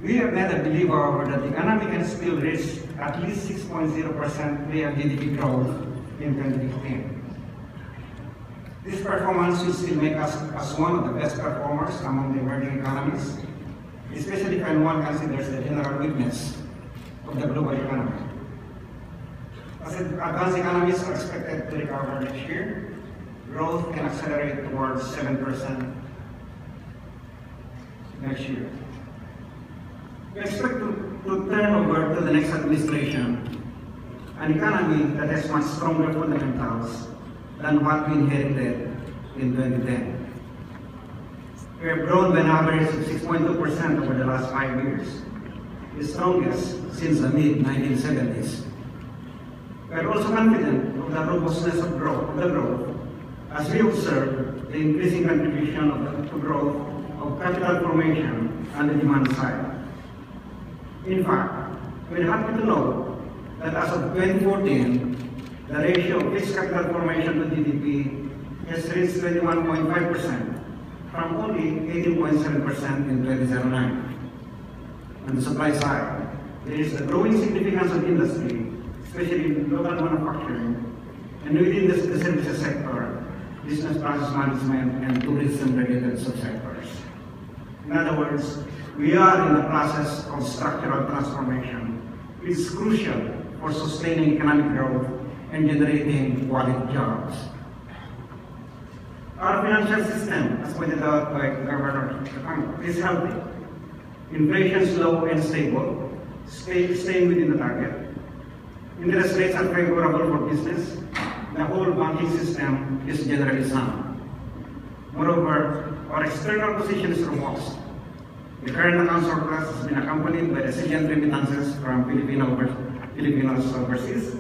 We at NEDA believe, however, that the economy can still reach at least 6.0% real GDP growth in 2015. This performance will still make us as one of the best performers among the emerging economies, especially when one considers the general weakness of the global economy. As advanced economies are expected to recover next year, growth can accelerate towards 7% next year. We expect to turn over to the next administration an economy that has much stronger fundamentals than what we inherited in 2010. We have grown by an average of 6.2% over the last 5 years, the strongest since the mid-1970s. We are also confident of the robustness of growth, as we observe the increasing contribution to growth of capital formation on the demand side. In fact, we're happy to note that as of 2014, the ratio of fixed capital formation to GDP has reached 21.5%, from only 18.7% in 2009. On the supply side, there is the growing significance of industry, especially in local manufacturing, and within the services sector, business process management, and tourism-related subsectors. In other words, we are in the process of structural transformation, which is crucial for sustaining economic growth and generating quality jobs. Our financial system, as pointed out by Governor Balisacan, is healthy. Inflation is low and stable, staying within the target. Interest rates are favorable for business. The whole banking system is generally sound. Moreover, our external position is robust. The current account surplus has been accompanied by resilient remittances from Filipinos overseas,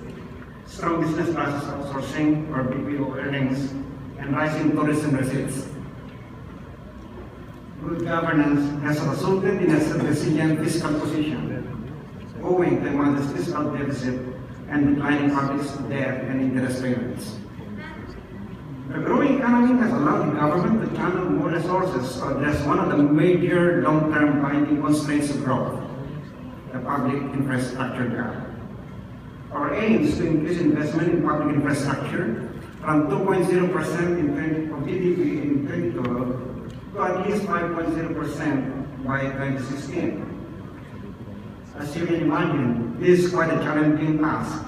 strong business process outsourcing or BPO earnings, and rising tourism receipts. Good governance has resulted in a resilient fiscal position, owing to a modest fiscal deficit and declining public debt and interest payments. The growing economy has allowed the government to channel more resources to address one of the major long-term binding constraints of growth, the public infrastructure gap. Our aim is to increase investment in public infrastructure from 2.0% of GDP in 2012 to at least 5.0% by 2016. As you can imagine, this is quite a challenging task,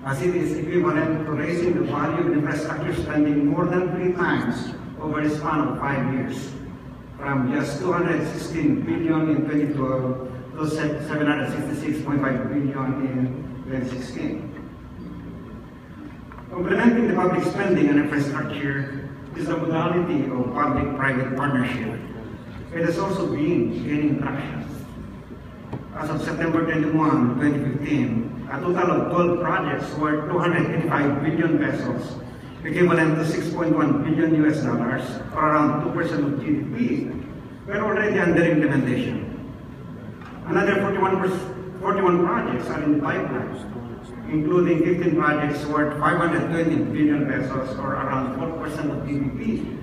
as it is equivalent to raising the value of infrastructure spending more than 3 times over a span of 5 years, from just 216 billion in 2012 to 766.5 billion in 2016. Complementing the public spending on infrastructure is the modality of public-private partnership. It has also been gaining traction. As of September 21, 2015, a total of 12 projects worth 285 billion pesos, equivalent to $6.1 billion US, or around 2% of GDP, were already under implementation. Another 41 projects are in the pipeline, including 15 projects worth 520 billion pesos, or around 4% of GDP,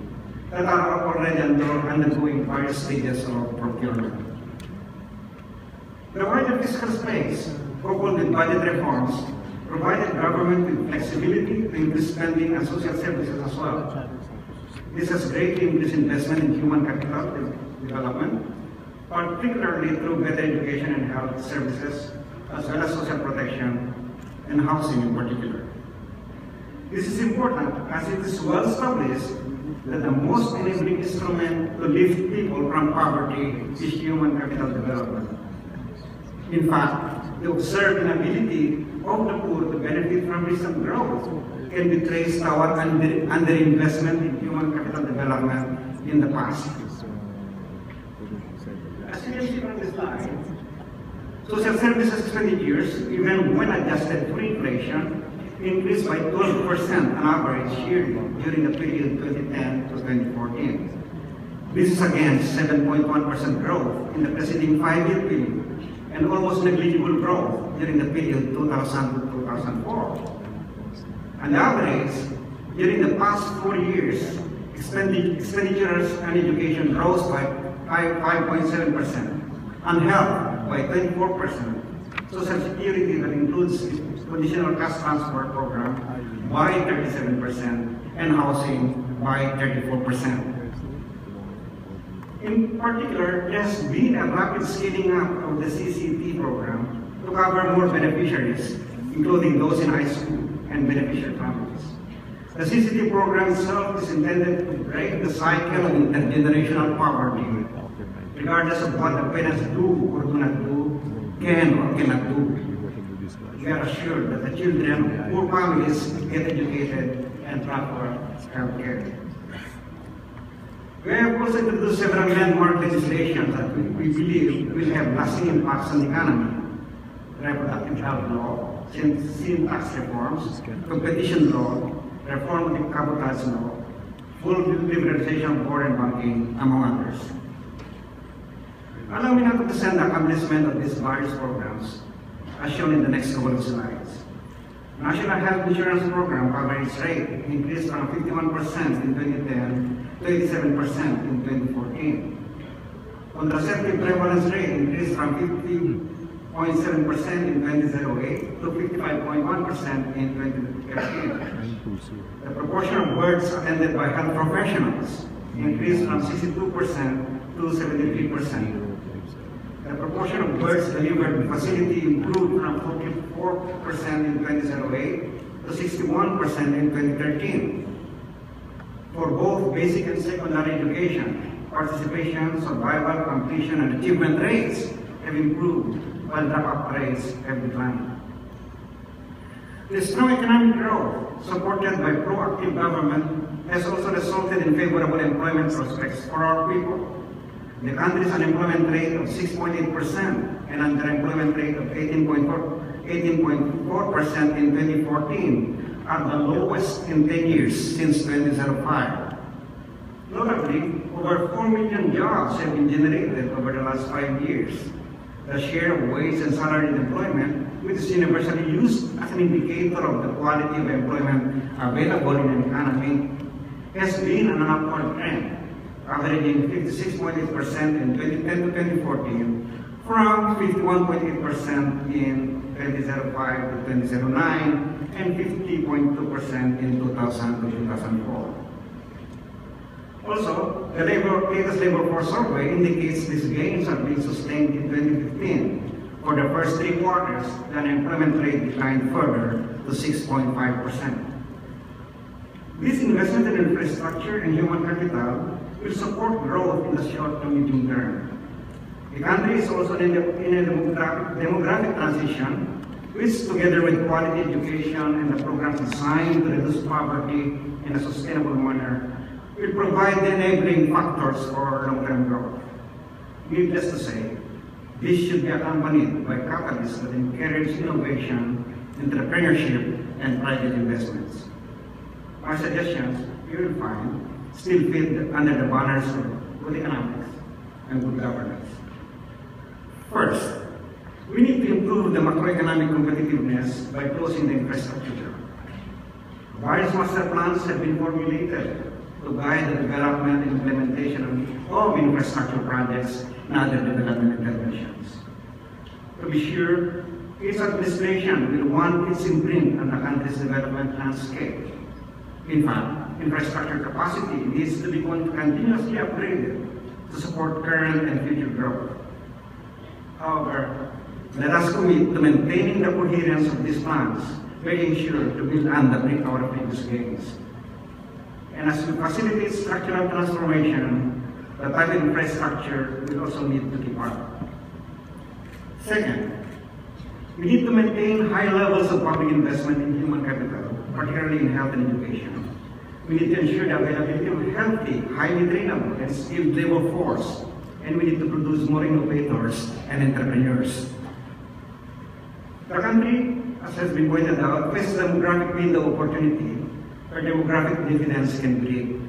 that are already undergoing various stages of procurement. The wider fiscal space, coupled with budget reforms, provided government with flexibility to increase spending and social services as well. This has greatly increased investment in human capital development, particularly through better education and health services, as well as social protection and housing in particular. This is important as it is well established that the most enabling instrument to lift people from poverty is human capital development. In fact, the observed inability of the poor to benefit from recent growth can be traced toward underinvestment in human capital development in the past. As you can see from this slide, social services expenditures, even when adjusted for inflation, increased by 12% on average yearly during the period 2010 to 2014. This is against 7.1% growth in the preceding 5-year period, and almost negligible growth during the period 2000 to 2004. On average, during the past 4 years, expenditures on education rose by 5.7%, and health by 24%, social security that includes conditional cash transfer program by 37%, and housing by 34%. In particular, there has been a rapid scaling up of the CCT program to cover more beneficiaries, including those in high school and beneficiary families. The CCT program itself is intended to break the cycle of intergenerational poverty, regardless of what the parents do or do not do, can or cannot do. We are assured that the children of poor families get educated and proper health care. We have also introduced several landmark legislation that we believe will have lasting impacts on the economy. Reproductive health law, sin tax reforms, competition law, reform of the cabotage law, full liberalization of foreign banking, among others. Allow me now to present the accomplishment of these various programs, as shown in the next couple of slides. National Health Insurance Program coverage rate increased from 51% in 2010 to 87% in 2014. Contraceptive prevalence rate increased from 50.7% in 2008 to 55.1% in 2013. The proportion of births attended by health professionals increased from 62% to 73%. The proportion of births delivered in facility improved from 44% in 2008 to 61% in 2013. For both basic and secondary education, participation, survival, completion, and achievement rates have improved, while drop-out rates have declined. The strong economic growth, supported by proactive government, has also resulted in favorable employment prospects for our people. The country's unemployment rate of 6.8% and underemployment rate of 18.4% in 2014 are the lowest in 10 years since 2005. Notably, over 4 million jobs have been generated over the last 5 years. The share of wage and salaried employment, which is universally used as an indicator of the quality of employment available in an economy, has been on an upward trend, averaging 56.8% in 2010 to 2014, from 51.8% in 2005 to 2009, and 50.2% in 2000 to 2004. Also, the latest labor force survey indicates these gains are being sustained in 2015. For the first 3 quarters, the unemployment rate declined further to 6.5%. This investment in infrastructure and human capital will support growth in the short to medium term. The country is also in a demographic transition, which, together with quality education and the programs designed to reduce poverty in a sustainable manner, will provide the enabling factors for long-term growth. Needless to say, this should be accompanied by catalysts that encourage innovation, entrepreneurship, and private investments. My suggestions, you will find, still fit under the banners of good economics and good governance. First, we need to improve the macroeconomic competitiveness by closing the infrastructure gap. Various master plans have been formulated to guide the development and implementation of infrastructure projects and other development interventions. To be sure, each administration will want its imprint on the country's development landscape. In fact, infrastructure capacity needs to be continuously upgraded to support current and future growth. However, let us commit to maintaining the coherence of these plans, making sure to build on our previous gains. And as we facilitate structural transformation, the type of infrastructure will also need to keep up. Second, we need to maintain high levels of public investment in human capital, particularly in health and education. We need to ensure the availability of healthy, highly trainable, and skilled labor force, and we need to produce more innovators and entrepreneurs. The country, as has been pointed out, faces a demographic window of opportunity where demographic dividends can be reaped.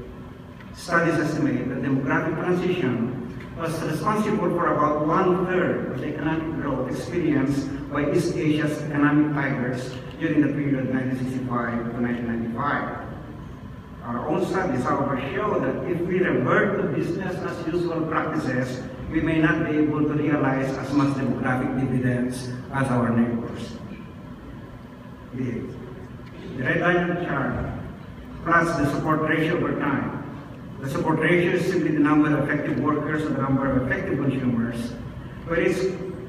Studies estimate that demographic transition was responsible for about 1/3 of the economic growth experienced by East Asia's economic tigers during the period 1965 to 1995. Our own studies, however, show that if we revert to business as usual practices we may not be able to realize as much demographic dividends as our neighbors. The red line chart plots the support ratio over time. The support ratio is simply the number of effective workers and the number of effective consumers, where each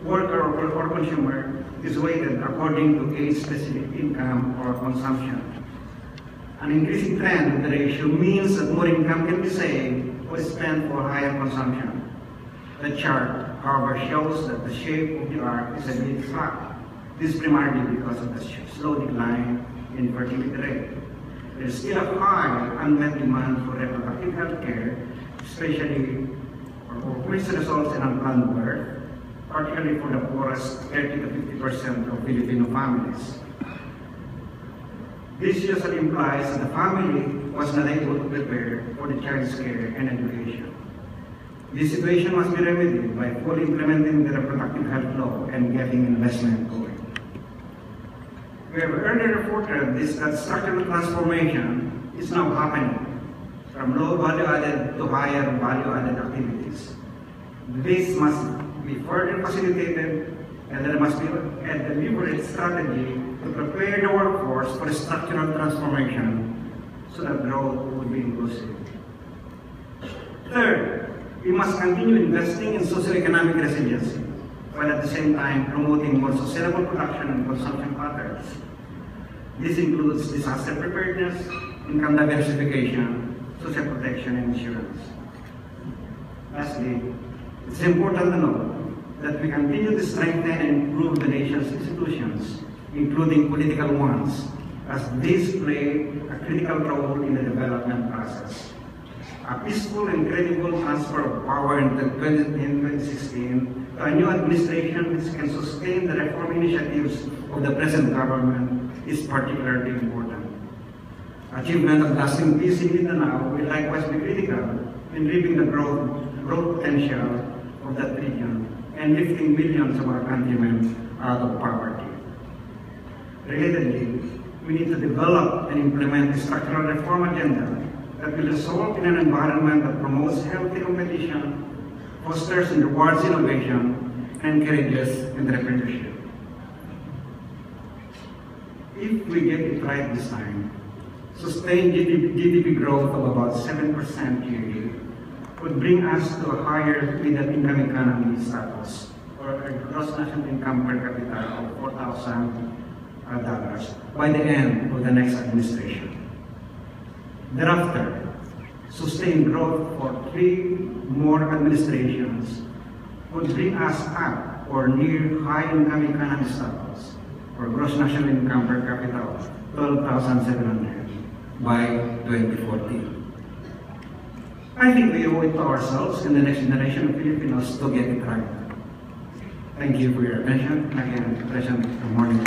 worker or consumer is weighted according to age-specific income or consumption. An increasing trend of the ratio means that more income can be saved or spent for higher consumption. The chart, however, shows that the shape of the arc is a bit flat. This is primarily because of the slow decline in fertility rate. There is still a high unmet demand for reproductive health care, especially which results in unplanned birth, particularly for the poorest 30 to 50% of Filipino families. This usually implies that the family was not able to prepare for the child's care and education. This situation must be remedied by fully implementing the reproductive health law and getting investment going. We have earlier reported that structural transformation is now happening from low value-added to higher value-added activities. This must be further facilitated, and there must be a deliberate strategy to prepare the workforce for structural transformation so that growth would be inclusive. Third, we must continue investing in socioeconomic resiliency, while at the same time promoting more sustainable production and consumption patterns. This includes disaster preparedness, income diversification, social protection, and insurance. Lastly, it's important to note that we continue to strengthen and improve the nation's institutions, including political ones, as these play a critical role in the development process. A peaceful and credible transfer of power in 2016 to a new administration which can sustain the reform initiatives of the present government is particularly important. Achievement of lasting peace in Mindanao will likewise be critical in reaping the growth potential of that region and lifting millions of our countrymen out of poverty. Relatedly, we need to develop and implement a structural reform agenda that will result in an environment that promotes healthy competition, fosters and rewards innovation, and encourages entrepreneurship. If we get it right this time, sustained GDP growth of about 7% yearly would bring us to a higher middle-income economy status, or a gross national income per capita of $4,000 by the end of the next administration. Thereafter, sustained growth for 3 more administrations would bring us up or near high-income economy status, or gross national income per capita of $12,700 by 2014. I think we owe it to ourselves and the next generation of Filipinos to get it right. Thank you for your attention. Again, President, good morning.